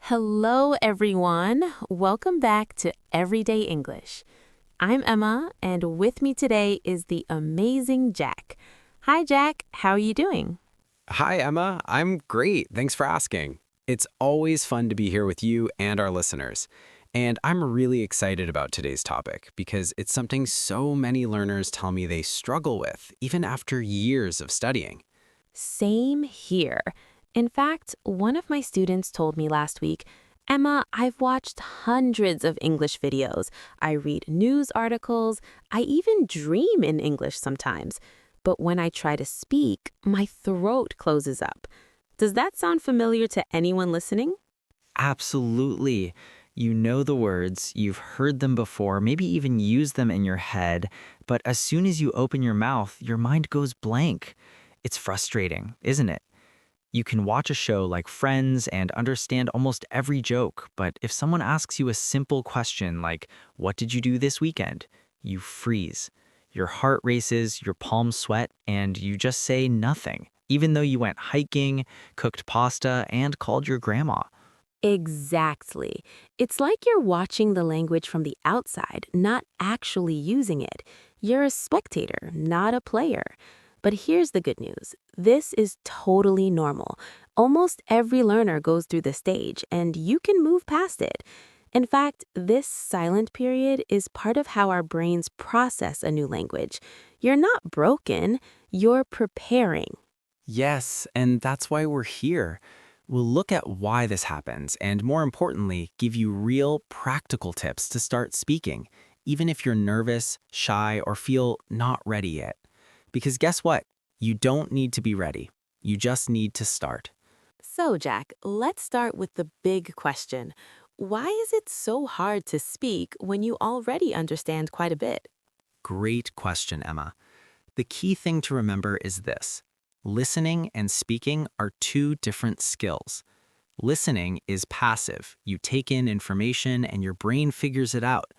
Hello, everyone. Welcome back to Everyday English. I'm Emma, and with me today is the amazing Jack. Hi, Jack. How are you doing? Hi, Emma. I'm great. Thanks for asking. It's always fun to be here with you and our listeners. And I'm really excited about today's topic because it's something so many learners tell me they struggle with, even after years of studying. Same here. In fact, one of my students told me last week, Emma, I've watched hundreds of English videos. I read news articles. I even dream in English sometimes. But when I try to speak, my throat closes up. Does that sound familiar to anyone listening? Absolutely. You know the words, you've heard them before, maybe even used them in your head, but as soon as you open your mouth, your mind goes blank. It's frustrating, isn't it? You can watch a show like Friends and understand almost every joke, but if someone asks you a simple question like, "What did you do this weekend?" you freeze. Your heart races, your palms sweat, and you just say nothing, even though you went hiking, cooked pasta, and called your grandma. Exactly. It's like you're watching the language from the outside, not actually using it. You're a spectator, not a player. But here's the good news. This is totally normal. Almost every learner goes through this stage, and you can move past it. In fact, this silent period is part of how our brains process a new language. You're not broken, you're preparing. Yes, and that's why we're here. We'll look at why this happens and, more importantly, give you real, practical tips to start speaking, even if you're nervous, shy, or feel not ready yet. Because guess what? You don't need to be ready. You just need to start. So, Jack, let's start with the big question. Why is it so hard to speak when you already understand quite a bit? Great question, Emma. The key thing to remember is this. Listening and speaking are two different skills. Listening is passive. You take in information and your brain figures it out.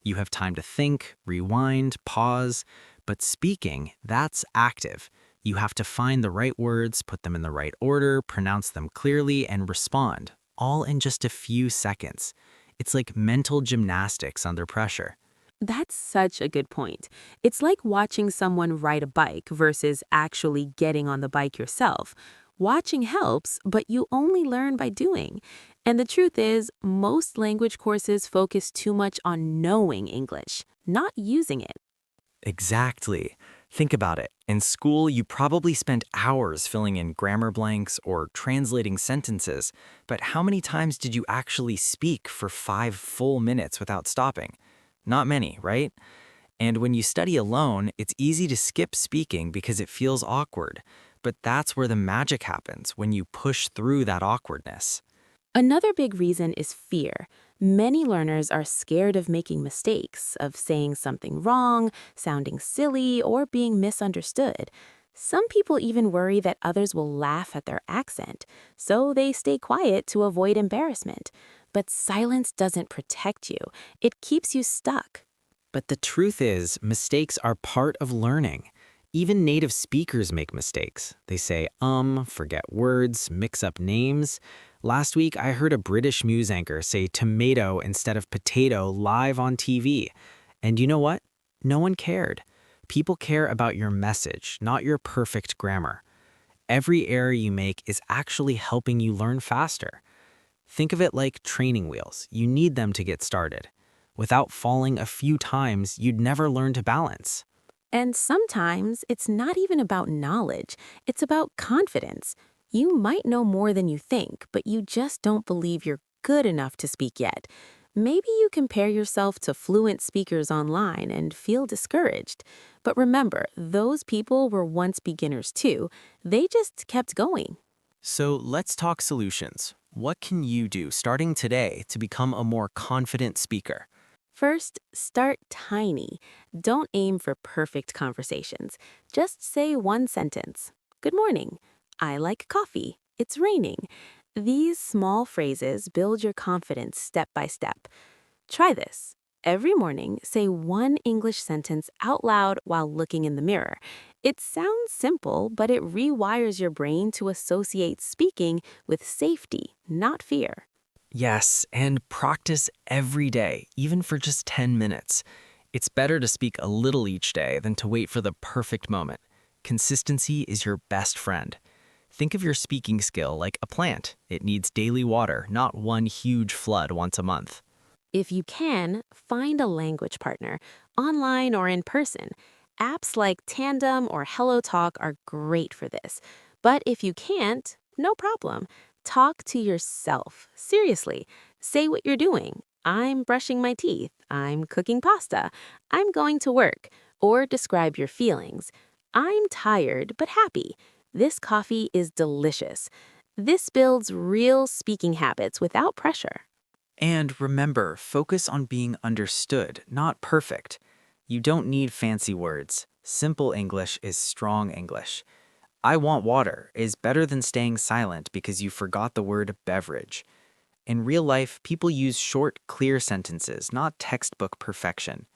You have time to think, rewind, pause. But speaking, that's active. You have to find the right words, put them in the right order, pronounce them clearly, and respond, all in just a few seconds. It's like mental gymnastics under pressure. That's such a good point. It's like watching someone ride a bike versus actually getting on the bike yourself. Watching helps, but you only learn by doing. And the truth is, most language courses focus too much on knowing English, not using it. Exactly. Think about it. In school, you probably spent hours filling in grammar blanks or translating sentences, but how many times did you actually speak for 5 full minutes without stopping? Not many, right? And when you study alone, it's easy to skip speaking because it feels awkward. But that's where the magic happens, when you push through that awkwardness. Another big reason is fear. Many learners are scared of making mistakes, of saying something wrong, sounding silly, or being misunderstood. Some people even worry that others will laugh at their accent, so they stay quiet to avoid embarrassment. But silence doesn't protect you, it keeps you stuck. But the truth is, mistakes are part of learning. Even native speakers make mistakes. They say forget words, mix up names. Last week, I heard a British news anchor say tomato instead of potato live on TV. And you know what? No one cared. People care about your message, not your perfect grammar. Every error you make is actually helping you learn faster. Think of it like training wheels. You need them to get started. Without falling a few times, you'd never learn to balance. And sometimes it's not even about knowledge, it's about confidence. You might know more than you think, but you just don't believe you're good enough to speak yet. Maybe you compare yourself to fluent speakers online and feel discouraged. But remember, those people were once beginners too. They just kept going. So let's talk solutions. What can you do starting today to become a more confident speaker? First, start tiny. Don't aim for perfect conversations. Just say one sentence. Good morning. I like coffee. It's raining. These small phrases build your confidence step by step. Try this. Every morning, say one English sentence out loud while looking in the mirror. It sounds simple, but it rewires your brain to associate speaking with safety, not fear. Yes, and practice every day, even for just 10 minutes. It's better to speak a little each day than to wait for the perfect moment. Consistency is your best friend. Think of your speaking skill like a plant. It needs daily water, not one huge flood once a month. If you can, find a language partner, online or in person. Apps like Tandem or HelloTalk are great for this. But if you can't, no problem. Talk to yourself. Seriously. Say what you're doing. I'm brushing my teeth. I'm cooking pasta. I'm going to work. Or describe your feelings. I'm tired but happy. This coffee is delicious. This builds real speaking habits without pressure. And remember, focus on being understood, not perfect. You don't need fancy words. Simple English is strong English. I want water is better than staying silent because you forgot the word beverage. In real life, people use short, clear sentences, not textbook perfection.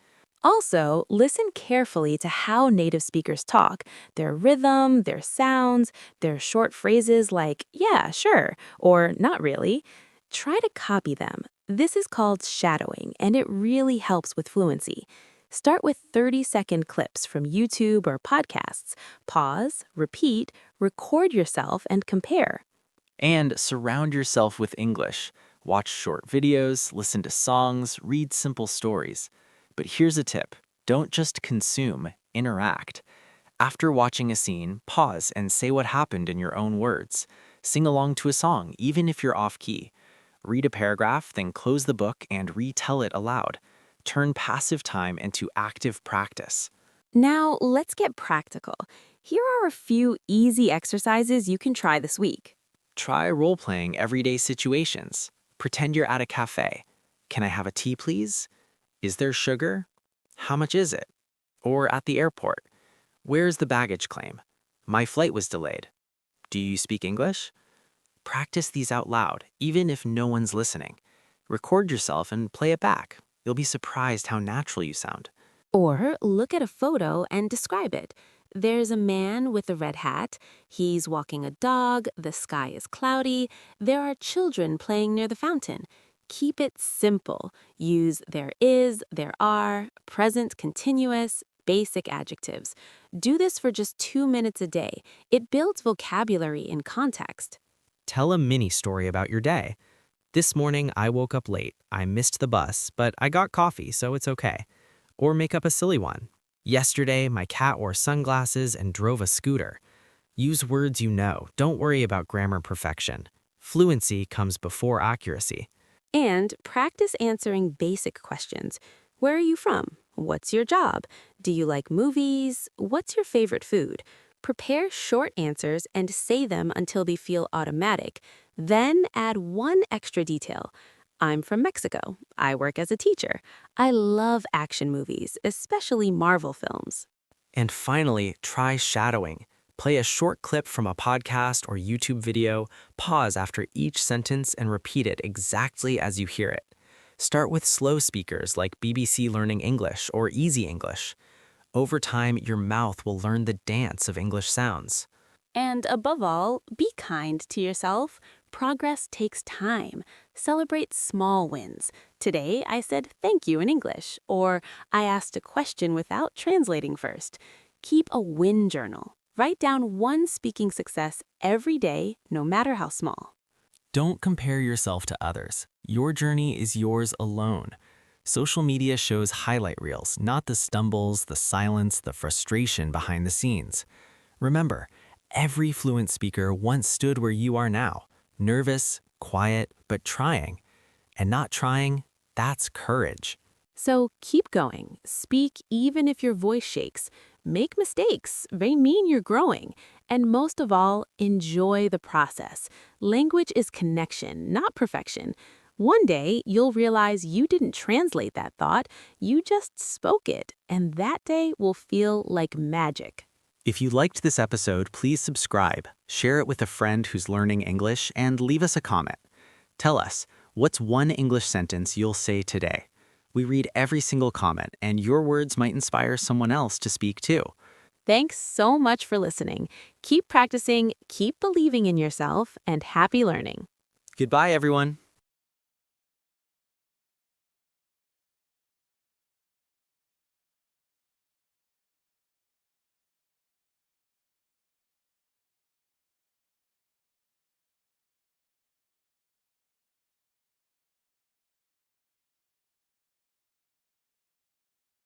Also, listen carefully to how native speakers talk, their rhythm, their sounds, their short phrases like, yeah, sure, or not really. Try to copy them. This is called shadowing, and it really helps with fluency. Start with 30-second clips from YouTube or podcasts. Pause, repeat, record yourself, and compare. And surround yourself with English. Watch short videos, listen to songs, read simple stories. But here's a tip: don't just consume, interact. After watching a scene, pause and say what happened in your own words. Sing along to a song, even if you're off key. Read a paragraph, then close the book and retell it aloud. Turn passive time into active practice. Now, let's get practical. Here are a few easy exercises you can try this week. Try role playing everyday situations. Pretend you're at a cafe. Can I have a tea, please? Is there sugar? How much is it? Or at the airport. Where's the baggage claim? My flight was delayed. Do you speak English? Practice these out loud, even if no one's listening. Record yourself and play it back. You'll be surprised how natural you sound. Or look at a photo and describe it. There's a man with a red hat. He's walking a dog. The sky is cloudy. There are children playing near the fountain. Keep it simple. Use there is, there are, present continuous, basic adjectives. Do this for just 2 minutes a day. It builds vocabulary in context. Tell a mini story about your day. This morning, I woke up late. I missed the bus, but I got coffee, so it's okay. Or make up a silly one. Yesterday, my cat wore sunglasses and drove a scooter. Use words you know. Don't worry about grammar perfection. Fluency comes before accuracy. And practice answering basic questions. Where are you from? What's your job? Do you like movies? What's your favorite food? Prepare short answers and say them until they feel automatic. Then add one extra detail. I'm from Mexico. I work as a teacher. I love action movies, especially Marvel films. And finally, try shadowing. Play a short clip from a podcast or YouTube video, pause after each sentence and repeat it exactly as you hear it. Start with slow speakers like BBC Learning English or Easy English. Over time, your mouth will learn the dance of English sounds. And above all, be kind to yourself. Progress takes time. Celebrate small wins. Today, I said thank you in English, or I asked a question without translating first. Keep a win journal. Write down one speaking success every day, no matter how small. Don't compare yourself to others. Your journey is yours alone. Social media shows highlight reels, not the stumbles, the silence, the frustration behind the scenes. Remember, every fluent speaker once stood where you are now. Nervous, quiet, but trying. And not trying, that's courage. So keep going. Speak even if your voice shakes. Make mistakes. They mean you're growing. And most of all, enjoy the process. Language is connection, not perfection. One day, you'll realize you didn't translate that thought, you just spoke it, and that day will feel like magic. If you liked this episode, please subscribe, share it with a friend who's learning English, and leave us a comment. Tell us, what's one English sentence you'll say today? We read every single comment, and your words might inspire someone else to speak too. Thanks so much for listening. Keep practicing, keep believing in yourself, and happy learning. Goodbye, everyone.